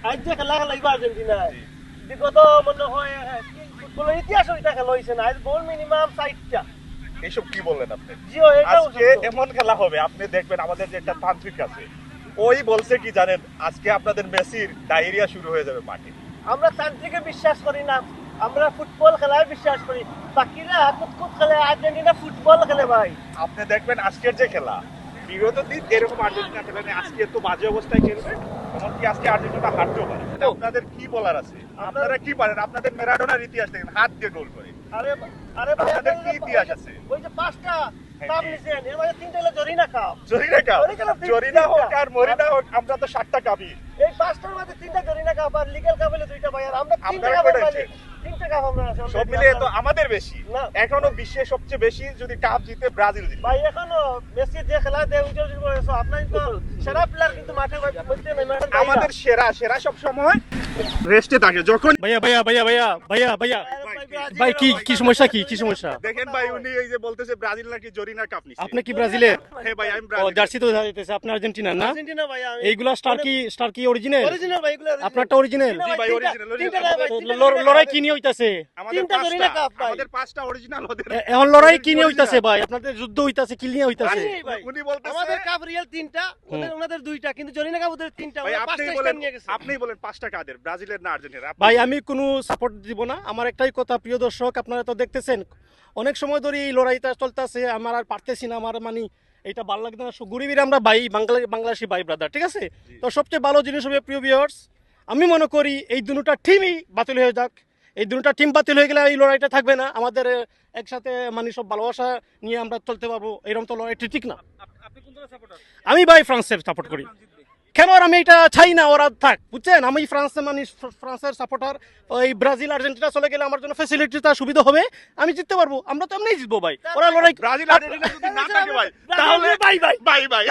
আজ যে খেলা খেলাইবা আর্জেন্টিনায় বিগত মনে হয় ফুটবলের ইতিহাস ওইটা খেলা হয়েছে না, আজ গোল মিনিমাম 60টা। এইসব কি বললেন আপনি? জিও এটাও আজকে এমন খেলা হবে, আপনি দেখবেন আমাদের যে একটা তান্ত্রিক আছে ওই বলছে কি জানেন, আজকে আপনাদের মেসির ডায়রিয়া শুরু হয়ে যাবে মাঠে। আমরা তান্ত্রিকে বিশ্বাস করি না, আমরা ফুটবল খেলায় বিশ্বাস করি। বাকিরা কুতকুত খেলে, আর্জেন্টিনা ফুটবল খেলে ভাই। আপনি দেখবেন আজকের যে খেলা, বিগত দিন এরকম আর্জেন্টিনা খেলে নেই, আজকে এত বাজে অবস্থায় খেলবে, এমনকি আজকে আর্জেন্টিনা হারতেও পারে। এটা আপনাদের কি বলার আছে? আপনারা কি পারেন? আপনাদের ম্যারাডোনার ইতিহাস দেখেন, হাত দিয়ে গোল করে। আরে আরে ভাই, আপনাদের কি ইতিহাস আছে? ওই যে 5টা কাপ নিছেন, এর মধ্যে 3টা হলো জরিনা কাপ। জরিনা কাপ, জরিনা হোক আর মরিনা হোক, আমরা তো 7টা কাপই। এই 5টার মধ্যে 3টা জরিনা কাপ আর লিগ্যাল কাপ হলো 2টা ভাই। আর আমরা 3টা আপনারা কাপের কয়টা মালিক, 3টা কাপ আমরা আছে সব মিলিয়ে তো আমাদের বেশি। না। এখনো বিশ্বের সবচেয়ে বেশি যদি কাপ জিতে ব্রাজিল জিতে। ভাই এখনো মেসি যে খেলা দেয় উজ্জ্বল বয়স, আপনার তো সেরা প্লেয়ার কিন্তু মাঠে মধ্যে নেই। আমাদের সেরা সেরা সব সময় রেস্টে থাকে যখন। ভাইয়া ভাইয়া ভাইয়া ভাইয়া ভাইয়া ভাইয়া ভাই কি কি সমস্যা, কি সমস্যা? দেখেন ভাই, উনি এই যে বলতেছে ব্রাজিল নাকি জরিনার কাপ নিছে। আপনি কি ব্রাজিলের? হ্যাঁ ভাই, আমি ও ব্রাজিল। জার্সি তো দেখা যাইতেছে আপনি আর্জেন্টিনার না? আর্জেন্টিনা ভাই। আমি এইগুলা স্টার কি অরিজিনাল? অরিজিনাল ভাই, এগুলো আপনারটা অরিজিনাল? জি ভাই, original, তিনটা original। ভাই, লড়াই কি নিয়ে হইতাছে? আমাদের তিনটা জরিনা কাপ ভাই। আমাদের 5টা অরিজিনাল, ওদের এখন লড়াই কি নিয়ে হইতাছে ভাই? আপনাদের যুদ্ধ হইতাছে কি নিয়ে হইতাছে? আসেনি ভাই। উনি বলতেছে আমাদের কাপ রিয়েল 3টা, ওনাদের 2টা, কিন্তু জরিনা কাপ ওদের 3টা। ভাই, ওরা আপনিই 5টা বলেন, নিয়ে গেছে। আপনিই বলেন 5টা কাদের, ব্রাজিলের না আর্জেন্টিনার? ভাই আমি কোনো সাপোর্ট দিব না, আমার একটাই কথা, প্রিয় দর্শক আপনারা তো দেখতেছেন অনেক সময় ধরে এই লড়াইটা চলতেছে, আমার আর পারতেছি না, আমার মানে এটা ভালো লাগছে না। গরিবের আমরা ভাই, বাংলাদেশি ভাই ব্রাদার, ঠিক আছে? তো সবচেয়ে ভালো জিনিস হবে প্রিয় ভিউয়ার্স, আমি মনে করি এই দুটো টিমই বাতিল হয়ে যাক। এই দুটো টিম বাতিল হয়ে গেলে এই লড়াইটা থাকবে না, আমাদের একসাথে মানে সব ভালোবাসা নিয়ে আমরা চলতে পারবো। এরকম তো লড়াইটি ঠিক না। আমি ভাই ফ্রান্সের সাপোর্ট করি। কেন? আর আমি এটা চাই না ওরা থাক, বুঝছেন? আমি ফ্রান্সের সাপোর্টার। ওই ব্রাজিল আর্জেন্টিনা চলে গেলে আমার জন্য ফ্যাসিলিটিটা সুবিধা হবে, আমি জিততে পারবো। আমরা তো এমনি জিতবো ভাই, ওরা লড়াই ব্রাজিল আর্জেন্টিনা যদি না থাকে ভাই, তাহলে বাই বাই বাই বাই।